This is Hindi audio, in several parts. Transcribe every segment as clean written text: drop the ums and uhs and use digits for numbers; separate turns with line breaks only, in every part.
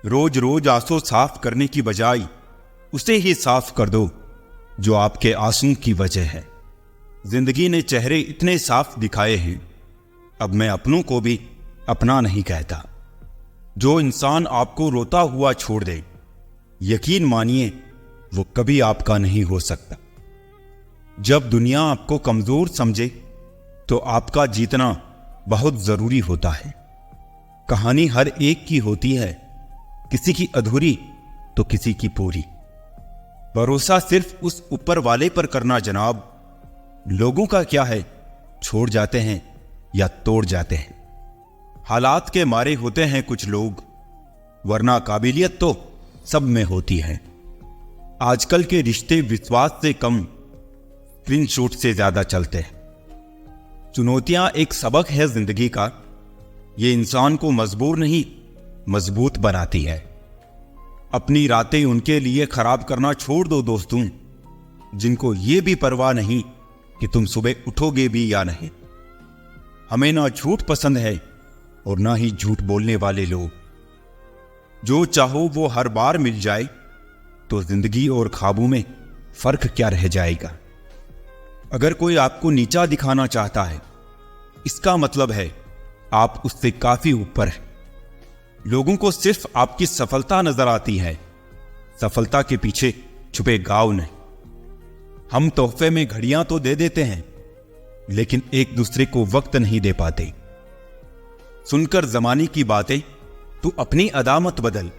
रोज रोज आंसू साफ करने की बजाय उसे ही साफ कर दो जो आपके आंसू की वजह है। जिंदगी ने चेहरे इतने साफ दिखाए हैं, अब मैं अपनों को भी अपना नहीं कहता। जो इंसान आपको रोता हुआ छोड़ दे, यकीन मानिए वो कभी आपका नहीं हो सकता। जब दुनिया आपको कमजोर समझे तो आपका जीतना बहुत जरूरी होता है। कहानी हर एक की होती है, किसी की अधूरी तो किसी की पूरी। भरोसा सिर्फ उस ऊपर वाले पर करना जनाब, लोगों का क्या है, छोड़ जाते हैं या तोड़ जाते हैं। हालात के मारे होते हैं कुछ लोग, वरना काबिलियत तो सब में होती है। आजकल के रिश्ते विश्वास से कम स्क्रीनशॉट से ज्यादा चलते हैं। चुनौतियां एक सबक है जिंदगी का, ये इंसान को मजबूर नहीं मजबूत बनाती है। अपनी रातें उनके लिए खराब करना छोड़ दो दोस्तों, जिनको ये भी परवाह नहीं कि तुम सुबह उठोगे भी या नहीं। हमें ना झूठ पसंद है और ना ही झूठ बोलने वाले लोग। जो चाहो वो हर बार मिल जाए तो जिंदगी और ख्वाबों में फर्क क्या रह जाएगा। अगर कोई आपको नीचा दिखाना चाहता है, इसका मतलब है आप उससे काफी ऊपर हैं। लोगों को सिर्फ आपकी सफलता नजर आती है, सफलता के पीछे छुपे गाँव नहीं। हम तोहफे में घड़ियां तो दे देते हैं, लेकिन एक दूसरे को वक्त नहीं दे पाते। सुनकर जमाने की बातें तू अपनी अदा मत बदल,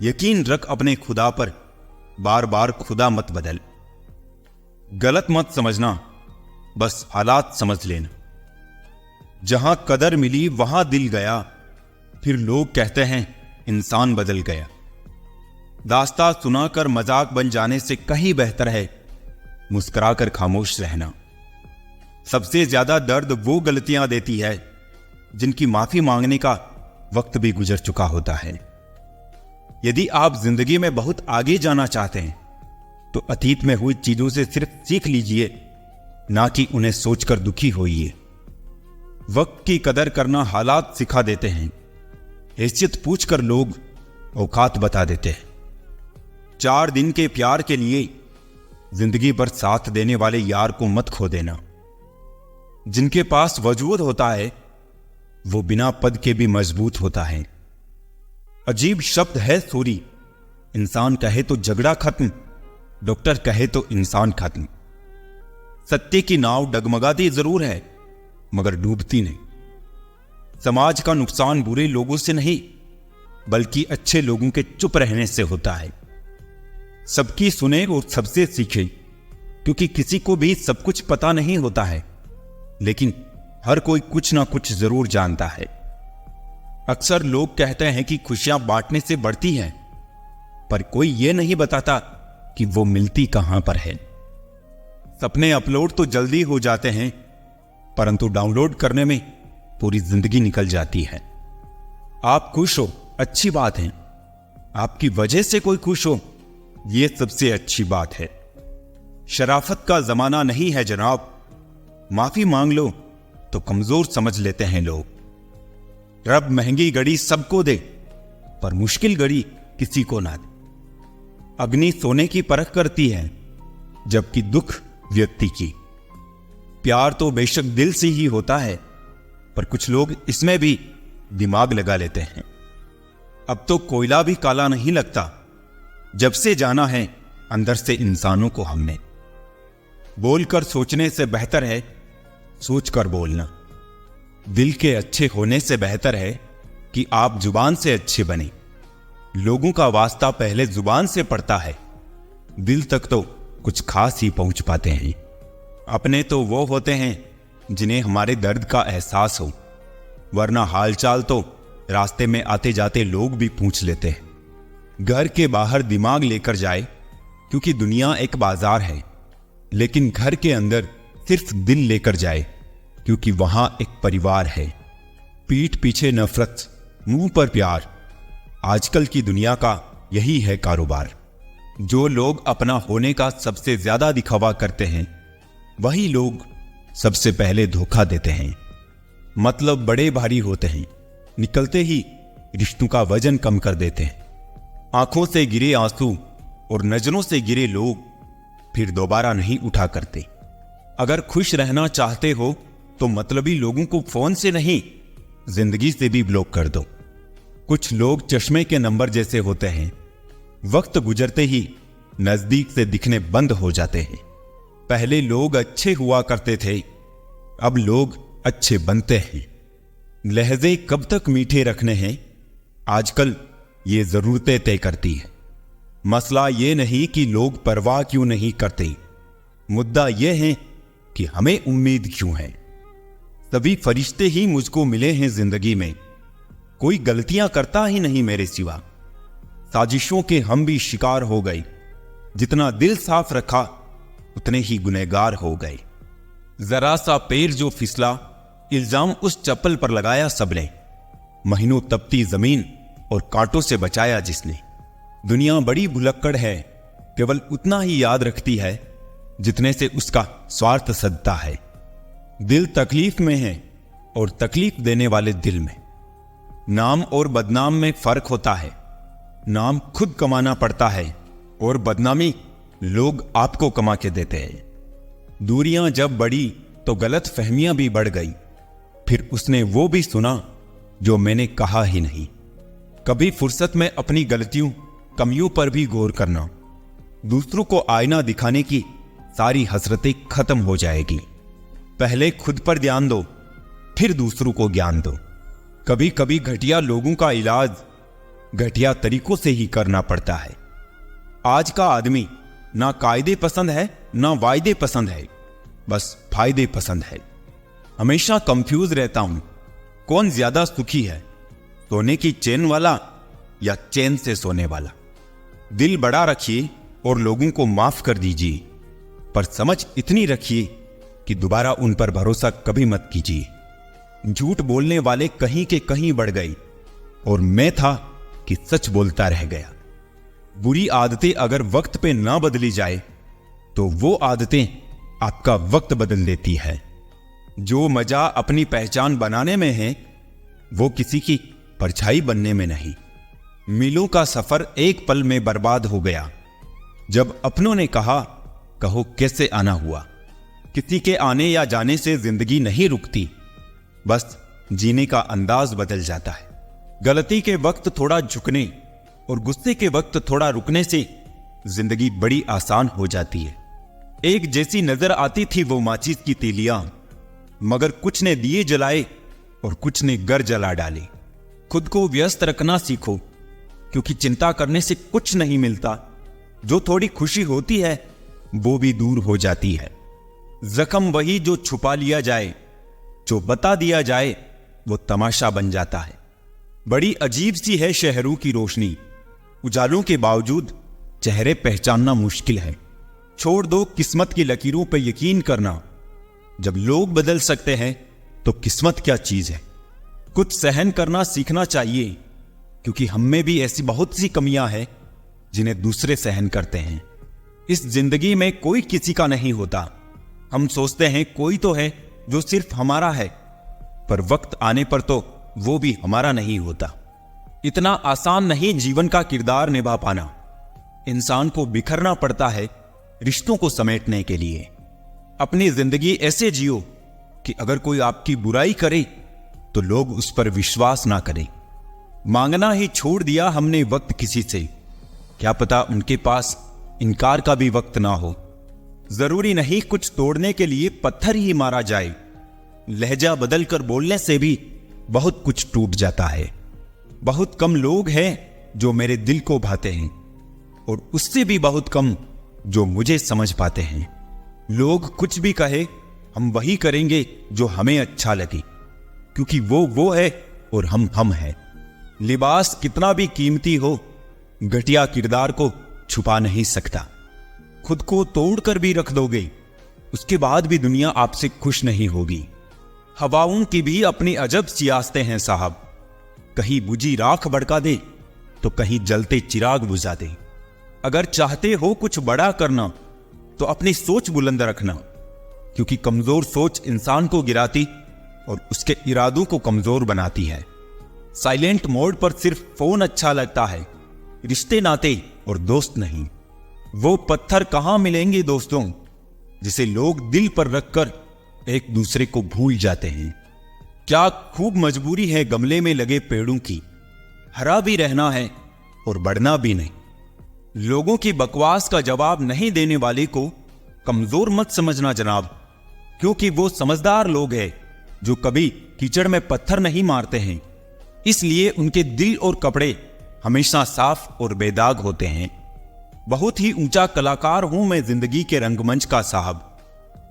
यकीन रख अपने खुदा पर, बार बार खुदा मत बदल। गलत मत समझना, बस हालात समझ लेना। जहां कदर मिली वहां दिल गया, फिर लोग कहते हैं इंसान बदल गया। दास्तां सुनाकर मजाक बन जाने से कहीं बेहतर है मुस्कुराकर खामोश रहना। सबसे ज्यादा दर्द वो गलतियां देती है जिनकी माफी मांगने का वक्त भी गुजर चुका होता है। यदि आप जिंदगी में बहुत आगे जाना चाहते हैं तो अतीत में हुई चीजों से सिर्फ सीख लीजिए, ना कि उन्हें सोचकर दुखी होइए। वक्त की कदर करना हालात सिखा देते हैं, हैसियत पूछकर लोग औकात बता देते हैं। 4 दिन के प्यार के लिए जिंदगी भर साथ देने वाले यार को मत खो देना। जिनके पास वजूद होता है वो बिना पद के भी मजबूत होता है। अजीब शब्द है सूरी, इंसान कहे तो झगड़ा खत्म, डॉक्टर कहे तो इंसान खत्म। सत्य की नाव डगमगाती जरूर है मगर डूबती नहीं। समाज का नुकसान बुरे लोगों से नहीं बल्कि अच्छे लोगों के चुप रहने से होता है। सबकी सुने और सबसे सीखे, क्योंकि किसी को भी सब कुछ पता नहीं होता है, लेकिन हर कोई कुछ ना कुछ जरूर जानता है। अक्सर लोग कहते हैं कि खुशियां बांटने से बढ़ती हैं, पर कोई यह नहीं बताता कि वो मिलती कहां पर है। सपने अपलोड तो जल्दी हो जाते हैं, परंतु डाउनलोड करने में पूरी जिंदगी निकल जाती है। आप खुश हो, अच्छी बात है। आपकी वजह से कोई खुश हो, यह सबसे अच्छी बात है। शराफत का जमाना नहीं है जनाब, माफी मांग लो तो कमजोर समझ लेते हैं लोग। रब महंगी घड़ी सबको दे, पर मुश्किल घड़ी किसी को ना दे। अग्नि सोने की परख करती है, जबकि दुख व्यक्ति की। प्यार तो बेशक दिल से ही होता है, पर कुछ लोग इसमें भी दिमाग लगा लेते हैं। अब तो कोयला भी काला नहीं लगता, जब से जाना है अंदर से इंसानों को हमने। बोलकर सोचने से बेहतर है सोचकर बोलना। दिल के अच्छे होने से बेहतर है कि आप जुबान से अच्छे बने। लोगों का वास्ता पहले जुबान से पड़ता है, दिल तक तो कुछ खास ही पहुंच पाते हैं। अपने तो वो होते हैं जिन्हें हमारे दर्द का एहसास हो, वरना हालचाल तो रास्ते में आते जाते लोग भी पूछ लेते हैं। घर के बाहर दिमाग लेकर जाए, क्योंकि दुनिया एक बाजार है, लेकिन घर के अंदर सिर्फ दिल लेकर जाए, क्योंकि वहां एक परिवार है। पीठ पीछे नफरत, मुंह पर प्यार, आजकल की दुनिया का यही है कारोबार। जो लोग अपना होने का सबसे ज्यादा दिखावा करते हैं, वही लोग सबसे पहले धोखा देते हैं। मतलब बड़े भारी होते हैं, निकलते ही रिश्तों का वजन कम कर देते हैं। आंखों से गिरे आंसू और नजरों से गिरे लोग फिर दोबारा नहीं उठा करते। अगर खुश रहना चाहते हो तो मतलबी लोगों को फोन से नहीं, जिंदगी से भी ब्लॉक कर दो। कुछ लोग चश्मे के नंबर जैसे होते हैं, वक्त गुजरते ही नजदीक से दिखने बंद हो जाते हैं। पहले लोग अच्छे हुआ करते थे, अब लोग अच्छे बनते हैं। लहजे कब तक मीठे रखने हैं, आजकल ये जरूरतें तय करती है। मसला ये नहीं कि लोग परवाह क्यों नहीं करते, मुद्दा यह है कि हमें उम्मीद क्यों है। सभी फरिश्ते ही मुझको मिले हैं जिंदगी में, कोई गलतियां करता ही नहीं मेरे सिवा। साजिशों के हम भी शिकार हो गए, जितना दिल साफ रखा उतने ही गुनहगार हो गए। जरा सा पैर जो फिसला, इल्जाम उस चप्पल पर लगाया सबने। महीनों तपती जमीन और कांटों से बचाया जिसने। दुनिया बड़ी भुलक्कड़ है, केवल उतना ही याद रखती है जितने से उसका स्वार्थ सदता है। दिल तकलीफ में है और तकलीफ देने वाले दिल में। नाम और बदनाम में फर्क होता है। नाम खुद कमाना पड़ता है और बदनामी लोग आपको कमा के देते हैं। दूरियां जब बढ़ी तो गलत फहमियां भी बढ़ गई। फिर उसने वो भी सुना जो मैंने कहा ही नहीं। कभी फुर्सत में अपनी गलतियों कमियों पर भी गौर करना। दूसरों को आईना दिखाने की सारी हसरतें खत्म हो जाएगी। पहले खुद पर ध्यान दो, फिर दूसरों को ज्ञान दो। कभी कभी घटिया लोगों का इलाज घटिया तरीकों से ही करना पड़ता है। आज का आदमी ना कायदे पसंद है ना वायदे पसंद है, बस फायदे पसंद है। हमेशा कंफ्यूज रहता हूं, कौन ज्यादा सुखी है, सोने की चेन वाला या चैन से सोने वाला। दिल बड़ा रखिए और लोगों को माफ कर दीजिए, पर समझ इतनी रखिए कि दोबारा उन पर भरोसा कभी मत कीजिए। झूठ बोलने वाले कहीं के कहीं बढ़ गई और मैं था कि सच बोलता रह गया। बुरी आदतें अगर वक्त पे ना बदली जाए तो वो आदतें आपका वक्त बदल देती है। जो मजा अपनी पहचान बनाने में है वो किसी की परछाई बनने में नहीं। मीलों का सफर एक पल में बर्बाद हो गया जब अपनों ने कहा कहो कैसे आना हुआ। किसी के आने या जाने से जिंदगी नहीं रुकती, बस जीने का अंदाज बदल जाता है। गलती के वक्त थोड़ा झुकने और गुस्से के वक्त थोड़ा रुकने से जिंदगी बड़ी आसान हो जाती है। एक जैसी नजर आती थी वो माचिस की तीलियां, मगर कुछ ने दिए जलाए और कुछ ने घर जला डाले। खुद को व्यस्त रखना सीखो, क्योंकि चिंता करने से कुछ नहीं मिलता। जो थोड़ी खुशी होती है वो भी दूर हो जाती है। जख्म वही जो छुपा लिया जाए, जो बता दिया जाए वो तमाशा बन जाता है। बड़ी अजीब सी है शहरों की रोशनी, उजालों के बावजूद चेहरे पहचानना मुश्किल है। छोड़ दो किस्मत की लकीरों पर यकीन करना। जब लोग बदल सकते हैं तो किस्मत क्या चीज है। कुछ सहन करना सीखना चाहिए, क्योंकि हम में भी ऐसी बहुत सी कमियां हैं जिन्हें दूसरे सहन करते हैं। इस जिंदगी में कोई किसी का नहीं होता। हम सोचते हैं कोई तो है जो सिर्फ हमारा है, पर वक्त आने पर तो वो भी हमारा नहीं होता। इतना आसान नहीं जीवन का किरदार निभा पाना। इंसान को बिखरना पड़ता है रिश्तों को समेटने के लिए। अपनी जिंदगी ऐसे जियो कि अगर कोई आपकी बुराई करे तो लोग उस पर विश्वास ना करें। मांगना ही छोड़ दिया हमने वक्त किसी से, क्या पता उनके पास इनकार का भी वक्त ना हो। जरूरी नहीं कुछ तोड़ने के लिए पत्थर ही मारा जाए। लहजा बदल कर बोलने से भी बहुत कुछ टूट जाता है। बहुत कम लोग हैं जो मेरे दिल को भाते हैं, और उससे भी बहुत कम जो मुझे समझ पाते हैं। लोग कुछ भी कहे, हम वही करेंगे जो हमें अच्छा लगे, क्योंकि वो है और हम हैं। लिबास कितना भी कीमती हो, घटिया किरदार को छुपा नहीं सकता। खुद को तोड़कर भी रख दोगे, उसके बाद भी दुनिया आपसे खुश नहीं होगी। हवाओं की भी अपनी अजब सियासतें हैं साहब। कहीं बुझी राख भड़का दे तो कहीं जलते चिराग बुझा दे। अगर चाहते हो कुछ बड़ा करना तो अपनी सोच बुलंद रखना, क्योंकि कमजोर सोच इंसान को गिराती और उसके इरादों को कमजोर बनाती है। साइलेंट मोड पर सिर्फ फोन अच्छा लगता है, रिश्ते नाते और दोस्त नहीं। वो पत्थर कहां मिलेंगे दोस्तों, जिसे लोग दिल पर रखकर एक दूसरे को भूल जाते हैं। क्या खूब मजबूरी है गमले में लगे पेड़ों की, हरा भी रहना है और बढ़ना भी नहीं। लोगों की बकवास का जवाब नहीं देने वाले को कमजोर मत समझना जनाब, क्योंकि वो समझदार लोग हैं जो कभी कीचड़ में पत्थर नहीं मारते हैं, इसलिए उनके दिल और कपड़े हमेशा साफ और बेदाग होते हैं। बहुत ही ऊंचा कलाकार हूं मैं जिंदगी के रंगमंच का साहब,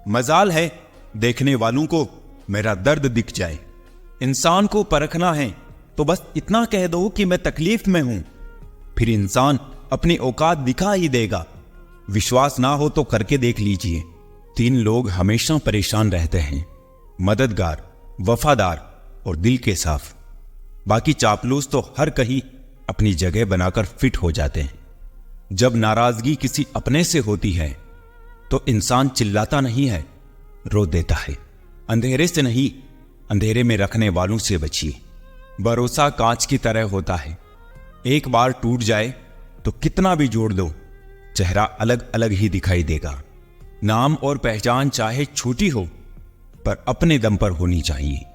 मजाल है देखने वालों को मेरा दर्द दिख जाए। इंसान को परखना है तो बस इतना कह दो कि मैं तकलीफ में हूं, फिर इंसान अपनी औकात दिखा ही देगा। विश्वास ना हो तो करके देख लीजिए। 3 लोग हमेशा परेशान रहते हैं, मददगार, वफादार और दिल के साफ। बाकी चापलूस तो हर कहीं अपनी जगह बनाकर फिट हो जाते हैं। जब नाराजगी किसी अपने से होती है तो इंसान चिल्लाता नहीं है, रो देता है। अंधेरे से नहीं, अंधेरे में रखने वालों से बचिए। भरोसा कांच की तरह होता है, एक बार टूट जाए तो कितना भी जोड़ दो, चेहरा अलग अलग ही दिखाई देगा। नाम और पहचान चाहे छोटी हो पर अपने दम पर होनी चाहिए।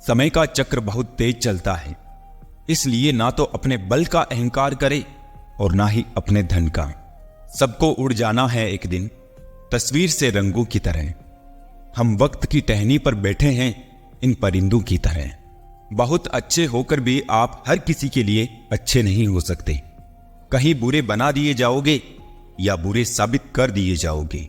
समय का चक्र बहुत तेज चलता है, इसलिए ना तो अपने बल का अहंकार करे और ना ही अपने धन का। सबको उड़ जाना है एक दिन, तस्वीर से रंगों की तरह। हम वक्त की टहनी पर बैठे हैं इन परिंदों की तरह। बहुत अच्छे होकर भी आप हर किसी के लिए अच्छे नहीं हो सकते। कहीं बुरे बना दिए जाओगे या बुरे साबित कर दिए जाओगे।